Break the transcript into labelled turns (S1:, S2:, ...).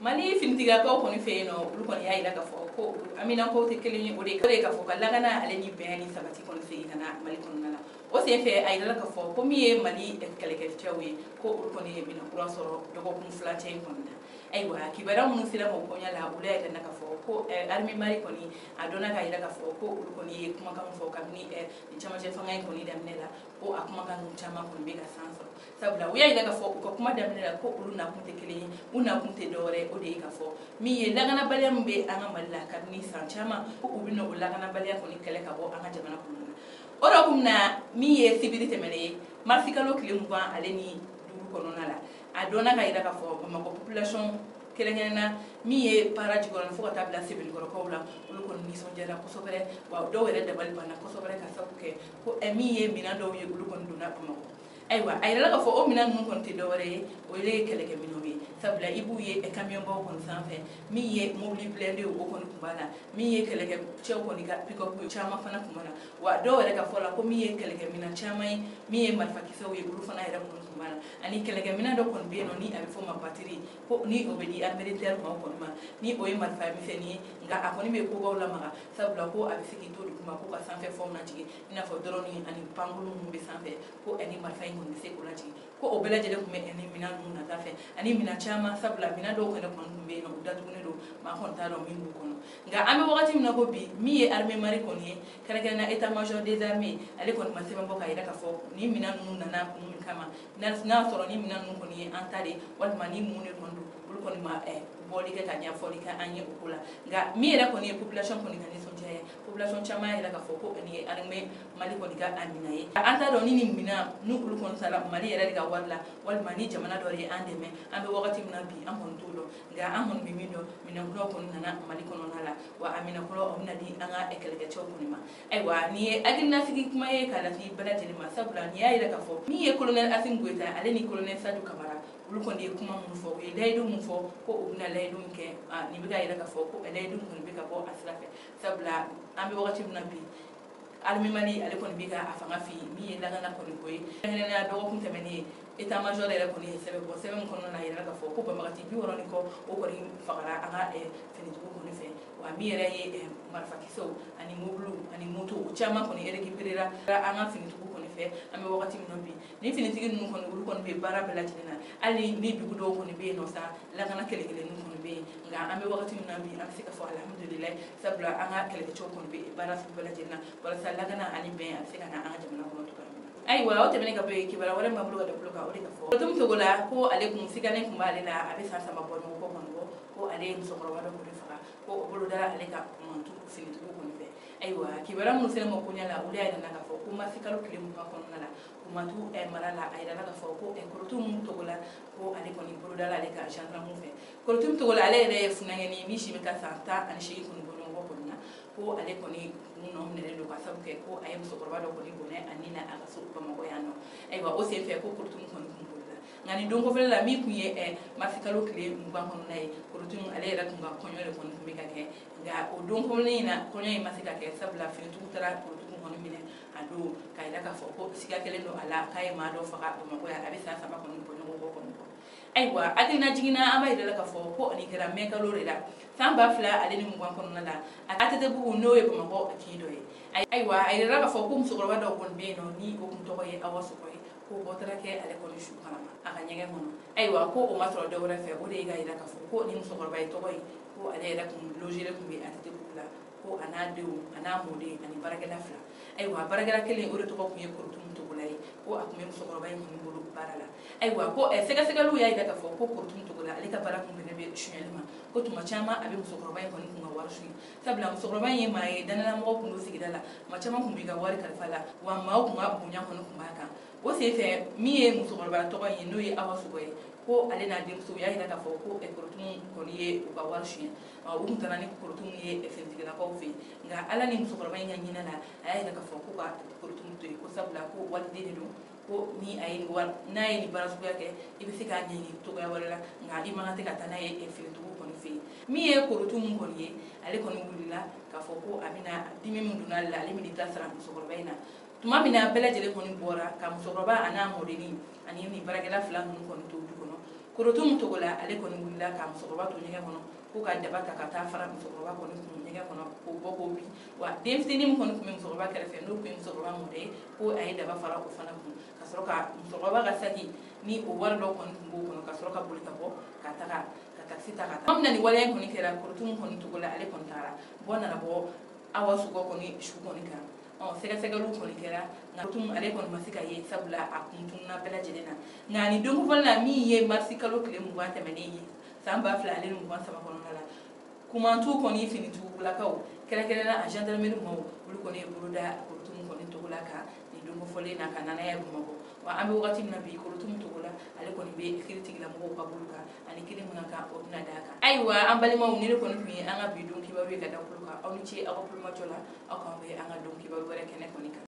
S1: mali fintiga ko koni feeno ulu koni yayi daga fo ko amina ko te kelini o de ka fo kala gana ale ni bayani sabati kon fe kana mali kon nana o se fe ay daga fo ko mi mali e kele kele tewe ko ulu koni bina kura soro dogo kum flate kon na ay wa kibara mun sila mo ko nyala ulu ay daga fo ko armi mari koni adona ka daga fo ko ulu koni kuma kam fo kam ni ni chama je fanga koni damnela ko akuma kan chama kon be ka sanso sabla wiya daga fo ko kuma damnela ko ulu na kun te kelini una kun te dore o de ka fo mi ye lagana baliya mbe anga malla kan ni sanchama ko ubino lagana baliya ko ni kele ka bo anga jamana ko na oro kumna mi ye sibirite mele marfikalo kilimba ale ni duru kono nala adona ka ida ka fo ma ko population kelengena mi ye paraji ko fo ta bla sibil ko ko la ulu ko ni son jara ko sobere wa do wele de bal bana ko sobere ka sabuke ko mi ye mina do ye ulu ko duna ko ma aywa ay la fo o mina nun kon te dore o le keleke minobi sabla ibu ye e camion ba kon sanfe mi ye mobile blende o kon kumbana mi ye keleke chew kon ga pick up chama fana kumbana wa do wala ka fola ko mi ye keleke mina chama mi ye marfa kiso ye bulu fana ira kon kumbana ani keleke mina do kon be no ni abi fo ma batterie ko ni obedi militaire ma kon ma ni o ye marfa mi feni nga akoni be ko gawla ma sabla ko abi fiki to du kuma ko ka sanfe fo na tigi ina fo drone ani pangulu mu be sanfe ko ani marfa ni se ko lati ko o bela jele ko me eni mina nu na tafe ani mina chama sabla mina do ko ne kon be no datu ne do ma kon ta do min ko no nga ame wakati mina ko bi mi ye armée mari kon ye kala kala na état major des armées ale kon ma se mbo ka ida ka fo ni mina nu na na mun kama na soro ni mina nu kon ye antade wal mani mun ne kon do bul kon ma boli ke ka nya foli ka anye okula nga mi era kon ye population kon ni so je population chama ida ka fo ko ni armée mali kon ga amina ye anta do ni mina nu ulu kon sala mali era ga walla wal mani jamana do re andeme ambe wakati mina bi an kon tudo nga an kon bi mindo mina ko kon nana mali kon nala wa amina ko omna di anga ekeleke choko ni ma aywa ni agina sigi kuma ye kala fi bala jeli ma sabula ni ya ira ka fo mi ye colonel Asim Goita ale ni colonel Sadou Camara ulu kon de kuma mun fo ye laydu mun fo ko ubna laydu ke ni biga ira ka fo ko laydu mun biga bo asrafe sabula ambe wakati mina bi almi mali ale kon biga afanga fi mi lagana kon koy ngena do ko kuntemeni état major era kon sebe bo sebe kon na ira ka fo ko ba magati bi woroni ko o ko ri fagara anga fini ko kon fe wa mi era ye marfa kiso ani moblu ani moto chama kon ere kipirira anga fini ko kon fe ame wakati mi nombi ni fini tigi nun kon ulu kon be bara bela tina ali ni bi do kon be no sa lagana kele kele nun kon be nga ame wakati mi nombi am sika fo alhamdulillah sabla anga kele ke kon be bara su bela tina wala sa lagana ani be am sika na anga jamana ko to aywa o tebene ka be kibara wala mablu ga deblo ka o de ka fo tum to gola ko alaikum sigane kuma ale la abe sa sama bo ko kon ko ale so ko wala ko fa ko bolo dara ale ka mon tu fini to ko fe aywa kibara mun sele mo kunya la ule ayna ka fo kuma sikalo kile mu ka kon na kuma tu marala ayda ka fo ko ko tum to gola ko ale ko ni bolo dara ale ka chandra mu fe ko tum to gola ale re funangeni mi shi me ka santa ani shi ko bono ko na ko ale ko ni no mne do ka sabuke ko ayem so korba do ko ni bone anina aga so ko mo yano aywa o se fe ko kurtum ko ni kumbulla ngani don ko fela mi kuye mafikalo kle mba ko nay kurtum ale ra ko ko nyore ko ni ka ke ga o don ko ni na ko nyi masika ke sabla fi tu tara kurtum ko ni mine ado kay da ka fo ko sika kele no ala kay ma do fa ko mo ya abisa sama ko ni bone ko ko aywa adina jigina amba ida ka fo ko ni kera me kalore da samba fla ale ni mugwan kono na atete bu no e ko mako akido e aywa ida ka fo ko musoro wada ko be no ni ko to ko e awaso ko ko botara ke ale ko shu kana aka nyege mono aywa ko o matro de wora fe o de ga ida ka fo ko ni musoro ba to ko ko ale ida ko logere ko be atete bu la ko anade ana mode ani baragala fla aywa baragala kele o to ko ko e ko tum to bulai ko akume musoro ba ni bulu barala aywa ko sega sega lu ya ida ka fo ko kurtum to gola ale ka bara kun be shuelma ko tuma chama abi musokoro bay ko ni kun war shu sabla musokoro bay mai danala mo kun sigidala ma chama kun bi ga war kalfala wa ma kun ga bunya ko kun baka o se fe mi e musokoro ba to ko yin no ye awasu ko ale na dim so ya ida ka fo ko kurtum ko ni ga war shu o kun tanani kurtum ye efentigala ko fe nga ala ni musokoro bay nyina la ay ida ka fo ko ka kurtum to ko sabla ko walde do ko ni ay war nay ni barasu yake ibi fika ni to ga wala nga di mangate ka tanaye e fi to ko ni fi mi e ko to mun ko ni ale ko ni wulila ka fo ko amina dimi mun dunal la ale mi di tasra so ko bayna tuma mina bela jele ko ni bora ka so roba ana modeni ani ni baragela flan mun ko to du ko no korotum togola ale kɔni wulila ka musokɔrɔba to ɲɛgɛn kɔnɔ ko ka daba ta ka taa fara musokɔrɔba kɔni kun ɲɛgɛn kɔnɔ k'o bɔ k'o bi wa denmisɛnnin min kɔni tun bɛ musokɔrɔba kɛrɛfɛ n'o tun ye musokɔrɔba mɔdɛ ye ko a ye daba fara o fana kun ka sɔrɔ ka musokɔrɔba ka saki ni o wari dɔ kɔni tun b'o kɔnɔ ka sɔrɔ ka boli ka bɔ ka taga ka taxi ta ka taa min na ni waleya in kɔni kɛra korotum kɔni togola ale kɔni taara bɔ nana bɔ Awa Sugo kɔni su kɔni kan sɛgɛsɛgɛliw kɔni kɛra nka korotum ale kɔni ma se ka ye sabula a kun tununa bɛɛ lajɛlen na nka nin donko fɔlɔ la min ye marisi kalo tile 20 tɛmɛnen ye san 2023 kɔnɔna la kumantu kɔni finitugulakaw kɛrɛnkɛrɛnna a gendarmerie maaw olu kɔni ye bolo da korotum kɔni togola kan nin donko fɔlen na ka nanaya Bamakɔ wa an bɛ wagati min na bi korotum togola ale kɔni bɛ kiiritigɛlamɔgɔw ka bolo kan ani kiiri min kan o bɛna d'a kan ayiwa an balimaw ni ne kɔni tun ye an ka bi don kibaru ye ka da kulo kan aw ni ce aw ka kulomajɔ la aw k'an bɛ an ka don kibaru wɛrɛ kɛnɛ kɔni kan